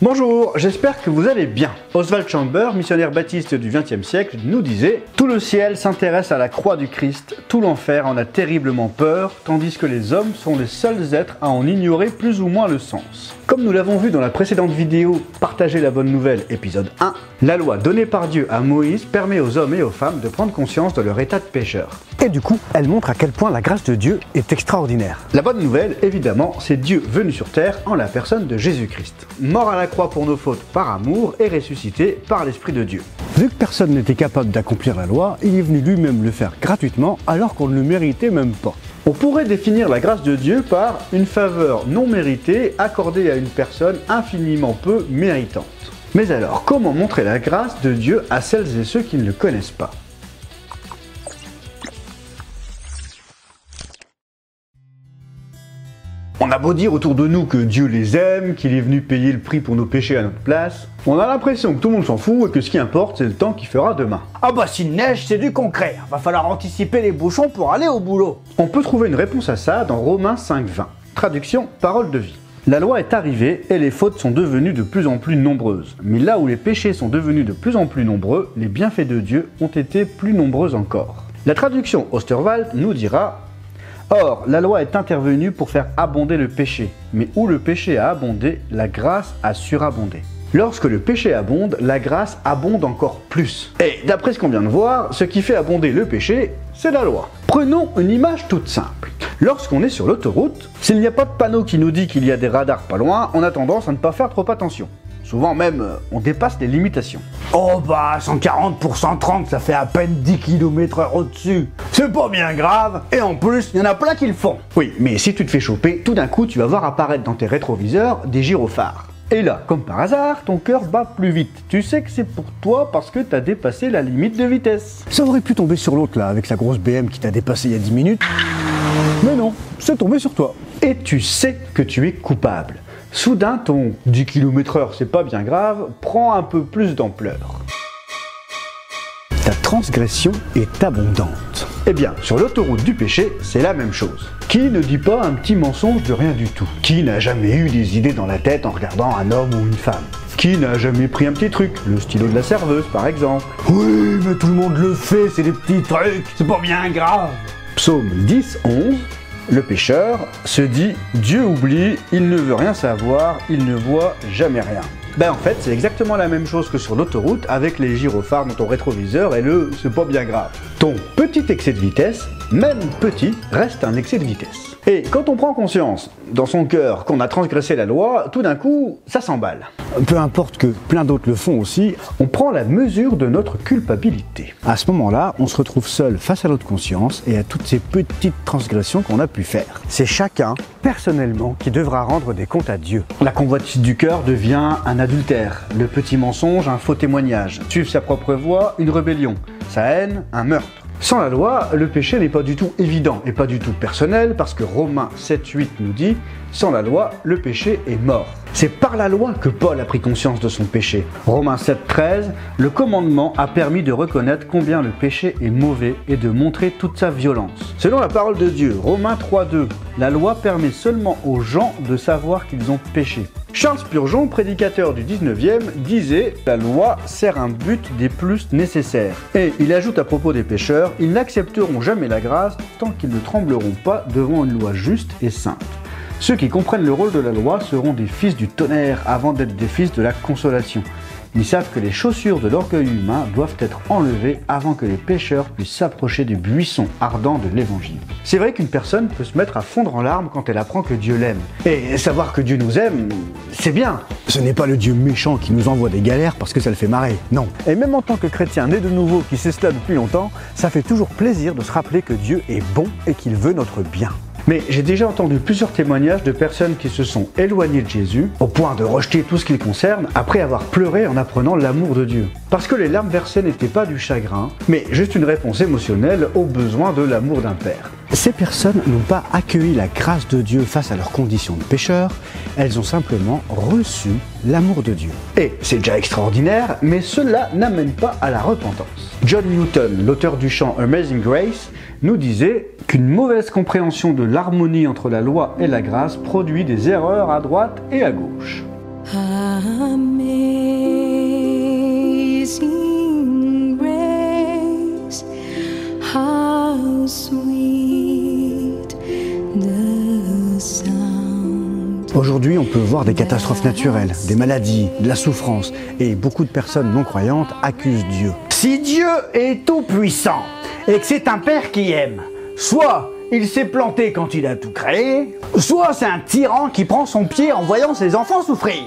Bonjour, j'espère que vous allez bien. Oswald Chamber, missionnaire baptiste du XXe siècle, nous disait « Tout le ciel s'intéresse à la croix du Christ, tout l'enfer en a terriblement peur, tandis que les hommes sont les seuls êtres à en ignorer plus ou moins le sens. » Comme nous l'avons vu dans la précédente vidéo « Partager la bonne nouvelle » épisode 1, la loi donnée par Dieu à Moïse permet aux hommes et aux femmes de prendre conscience de leur état de pécheur. Et du coup, elle montre à quel point la grâce de Dieu est extraordinaire. La bonne nouvelle, évidemment, c'est Dieu venu sur terre en la personne de Jésus-Christ. Mort à la croix pour nos fautes par amour et ressuscité par l'Esprit de Dieu. Vu que personne n'était capable d'accomplir la loi, il est venu lui-même le faire gratuitement alors qu'on ne le méritait même pas. On pourrait définir la grâce de Dieu par une faveur non méritée accordée à une personne infiniment peu méritante. Mais alors, comment montrer la grâce de Dieu à celles et ceux qui ne le connaissent pas ? On a beau dire autour de nous que Dieu les aime, qu'il est venu payer le prix pour nos péchés à notre place, on a l'impression que tout le monde s'en fout et que ce qui importe, c'est le temps qu'il fera demain. Ah bah s'il neige, c'est du concret, va falloir anticiper les bouchons pour aller au boulot. On peut trouver une réponse à ça dans Romains 5:20. Traduction, parole de vie. La loi est arrivée et les fautes sont devenues de plus en plus nombreuses. Mais là où les péchés sont devenus de plus en plus nombreux, les bienfaits de Dieu ont été plus nombreux encore. La traduction Osterwald nous dira: Or, la loi est intervenue pour faire abonder le péché, mais où le péché a abondé, la grâce a surabondé. Lorsque le péché abonde, la grâce abonde encore plus. Et d'après ce qu'on vient de voir, ce qui fait abonder le péché, c'est la loi. Prenons une image toute simple. Lorsqu'on est sur l'autoroute, s'il n'y a pas de panneau qui nous dit qu'il y a des radars pas loin, on a tendance à ne pas faire trop attention. Souvent même, on dépasse les limitations. Oh bah 140 pour 130, ça fait à peine 10 km/h au-dessus. C'est pas bien grave, et en plus, il y en a plein qui le font. Oui, mais si tu te fais choper, tout d'un coup, tu vas voir apparaître dans tes rétroviseurs des gyrophares. Et là, comme par hasard, ton cœur bat plus vite. Tu sais que c'est pour toi parce que t'as dépassé la limite de vitesse. Ça aurait pu tomber sur l'autre là, avec sa grosse BM qui t'a dépassé il y a 10 minutes. Mais non, c'est tombé sur toi. Et tu sais que tu es coupable. Soudain, ton 10 km/h, c'est pas bien grave, prend un peu plus d'ampleur. Ta transgression est abondante. Eh bien, sur l'autoroute du péché, c'est la même chose. Qui ne dit pas un petit mensonge de rien du tout? Qui n'a jamais eu des idées dans la tête en regardant un homme ou une femme? Qui n'a jamais pris un petit truc? Le stylo de la serveuse, par exemple. Oui, mais tout le monde le fait, c'est des petits trucs, c'est pas bien grave. Psaume 10:11. Le pécheur se dit « Dieu oublie, il ne veut rien savoir, il ne voit jamais rien ». Ben en fait, c'est exactement la même chose que sur l'autoroute avec les gyrophares dans ton rétroviseur et le « c'est pas bien grave ». Ton petit excès de vitesse, même petit, reste un excès de vitesse. Et quand on prend conscience dans son cœur qu'on a transgressé la loi, tout d'un coup, ça s'emballe. Peu importe que plein d'autres le font aussi, on prend la mesure de notre culpabilité. À ce moment-là, on se retrouve seul face à notre conscience et à toutes ces petites transgressions qu'on a pu faire. C'est chacun, personnellement, qui devra rendre des comptes à Dieu. La convoitise du cœur devient un adultère, le petit mensonge, un faux témoignage, suivre sa propre voie, une rébellion, sa haine, un meurtre. Sans la loi, le péché n'est pas du tout évident et pas du tout personnel parce que Romains 7:8 nous dit « Sans la loi, le péché est mort ». C'est par la loi que Paul a pris conscience de son péché. Romains 7:13, le commandement a permis de reconnaître combien le péché est mauvais et de montrer toute sa violence. Selon la parole de Dieu, Romains 3:2, la loi permet seulement aux gens de savoir qu'ils ont péché. Charles Spurgeon, prédicateur du 19e, disait « La loi sert un but des plus nécessaires ». Et il ajoute à propos des pécheurs « Ils n'accepteront jamais la grâce tant qu'ils ne trembleront pas devant une loi juste et sainte ». Ceux qui comprennent le rôle de la loi seront des fils du tonnerre avant d'être des fils de la consolation. Ils savent que les chaussures de l'orgueil humain doivent être enlevées avant que les pécheurs puissent s'approcher du buisson ardent de l'évangile. C'est vrai qu'une personne peut se mettre à fondre en larmes quand elle apprend que Dieu l'aime. Et savoir que Dieu nous aime, c'est bien. Ce n'est pas le Dieu méchant qui nous envoie des galères parce que ça le fait marrer, non. Et même en tant que chrétien né de nouveau qui sait cela depuis longtemps, ça fait toujours plaisir de se rappeler que Dieu est bon et qu'il veut notre bien. Mais j'ai déjà entendu plusieurs témoignages de personnes qui se sont éloignées de Jésus au point de rejeter tout ce qui le concerne après avoir pleuré en apprenant l'amour de Dieu. Parce que les larmes versées n'étaient pas du chagrin, mais juste une réponse émotionnelle aux besoins de l'amour d'un père. Ces personnes n'ont pas accueilli la grâce de Dieu face à leurs conditions de pécheur, elles ont simplement reçu l'amour de Dieu. Et c'est déjà extraordinaire, mais cela n'amène pas à la repentance. John Newton, l'auteur du chant Amazing Grace, nous disait qu'une mauvaise compréhension de l'harmonie entre la loi et la grâce produit des erreurs à droite et à gauche. Amazing grace, how sweet the sound. Aujourd'hui, on peut voir des catastrophes naturelles, des maladies, de la souffrance, et beaucoup de personnes non croyantes accusent Dieu. Si Dieu est tout puissant et que c'est un père qui aime, soit il s'est planté quand il a tout créé, soit c'est un tyran qui prend son pied en voyant ses enfants souffrir.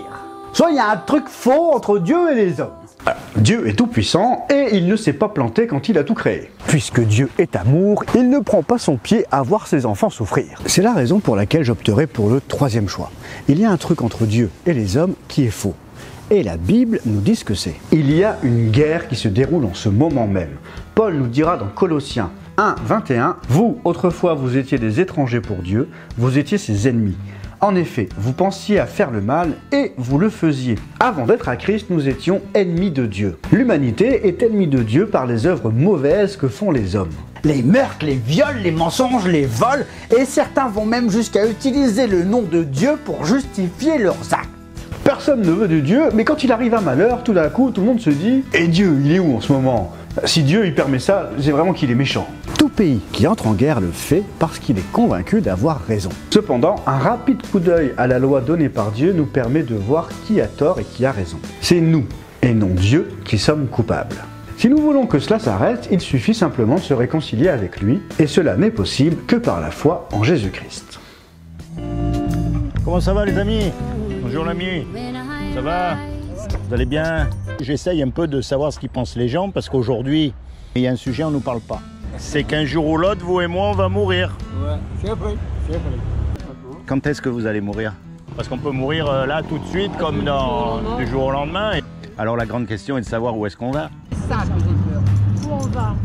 Soit il y a un truc faux entre Dieu et les hommes. Dieu est tout puissant et il ne s'est pas planté quand il a tout créé. Puisque Dieu est amour, il ne prend pas son pied à voir ses enfants souffrir. C'est la raison pour laquelle j'opterai pour le troisième choix. Il y a un truc entre Dieu et les hommes qui est faux. Et la Bible nous dit ce que c'est. Il y a une guerre qui se déroule en ce moment même. Paul nous dira dans Colossiens 1, 21, « Vous, autrefois, vous étiez des étrangers pour Dieu, vous étiez ses ennemis. En effet, vous pensiez à faire le mal et vous le faisiez. Avant d'être à Christ, nous étions ennemis de Dieu. L'humanité est ennemie de Dieu par les œuvres mauvaises que font les hommes. Les meurtres, les viols, les mensonges, les vols, et certains vont même jusqu'à utiliser le nom de Dieu pour justifier leurs actes. Personne ne veut de Dieu, mais quand il arrive un malheur, tout d'un coup, tout le monde se dit « Et Dieu, il est où en ce moment ?» Si Dieu il permet ça, c'est vraiment qu'il est méchant. Tout pays qui entre en guerre le fait parce qu'il est convaincu d'avoir raison. Cependant, un rapide coup d'œil à la loi donnée par Dieu nous permet de voir qui a tort et qui a raison. C'est nous, et non Dieu, qui sommes coupables. Si nous voulons que cela s'arrête, il suffit simplement de se réconcilier avec lui, et cela n'est possible que par la foi en Jésus-Christ. Comment ça va les amis? Bonjour l'ami, ça va? Vous allez bien? J'essaye un peu de savoir ce qu'ils pensent les gens parce qu'aujourd'hui, il y a un sujet, on ne nous parle pas. C'est qu'un jour ou l'autre, vous et moi, on va mourir. Ouais, c'est après. Quand est-ce que vous allez mourir? Parce qu'on peut mourir là tout de suite, comme du jour au lendemain. Alors la grande question est de savoir où est-ce qu'on va. C'est ça que j'ai peur. Où on va?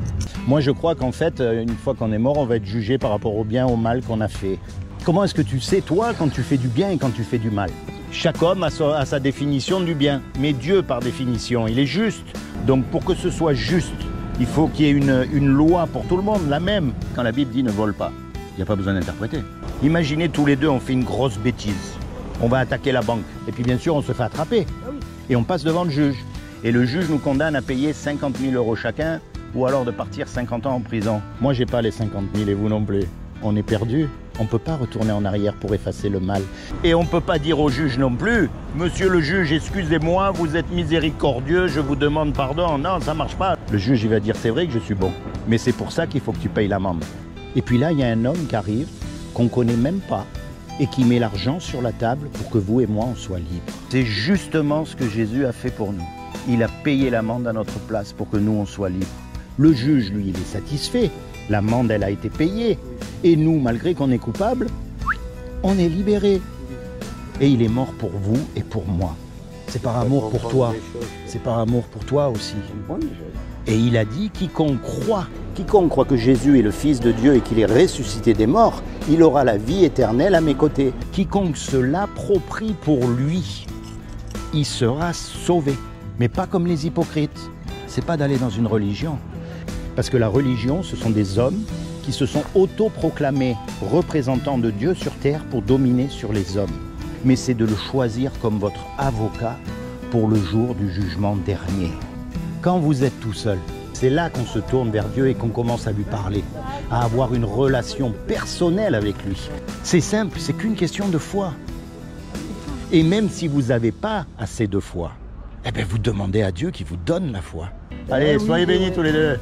Moi je crois qu'en fait, une fois qu'on est mort, on va être jugé par rapport au bien, au mal qu'on a fait. Comment est-ce que tu sais, toi, quand tu fais du bien et quand tu fais du mal? Chaque homme a sa définition du bien, mais Dieu, par définition, il est juste. Donc pour que ce soit juste, il faut qu'il y ait une loi pour tout le monde, la même. Quand la Bible dit ne vole pas, il n'y a pas besoin d'interpréter. Imaginez tous les deux, on fait une grosse bêtise. On va attaquer la banque. Et puis bien sûr, on se fait attraper. Et on passe devant le juge. Et le juge nous condamne à payer 50 000 € chacun, ou alors de partir 50 ans en prison. Moi, j'ai pas les 50 000 et vous non plus. On est perdu. On ne peut pas retourner en arrière pour effacer le mal. Et on ne peut pas dire au juge non plus « Monsieur le juge, excusez-moi, vous êtes miséricordieux, je vous demande pardon. » Non, ça ne marche pas. Le juge, il va dire « C'est vrai que je suis bon, mais c'est pour ça qu'il faut que tu payes l'amende. » Et puis là, il y a un homme qui arrive, qu'on ne connaît même pas, et qui met l'argent sur la table pour que vous et moi, on soit libres. C'est justement ce que Jésus a fait pour nous. Il a payé l'amende à notre place pour que nous, on soit libres. Le juge, lui, il est satisfait. L'amende, elle a été payée. Et nous, malgré qu'on est coupable, on est libérés. Et il est mort pour vous et pour moi. C'est par amour pour toi. C'est par amour pour toi aussi. Et il a dit, quiconque croit que Jésus est le Fils de Dieu et qu'il est ressuscité des morts, il aura la vie éternelle à mes côtés. Quiconque se l'approprie pour lui, il sera sauvé. Mais pas comme les hypocrites. C'est pas d'aller dans une religion. Parce que la religion, ce sont des hommes qui se sont autoproclamés représentants de Dieu sur terre pour dominer sur les hommes. Mais c'est de le choisir comme votre avocat pour le jour du jugement dernier. Quand vous êtes tout seul, c'est là qu'on se tourne vers Dieu et qu'on commence à lui parler, à avoir une relation personnelle avec lui. C'est simple, c'est qu'une question de foi. Et même si vous n'avez pas assez de foi, eh bien vous demandez à Dieu qui vous donne la foi. Allez, soyez bénis tous les deux.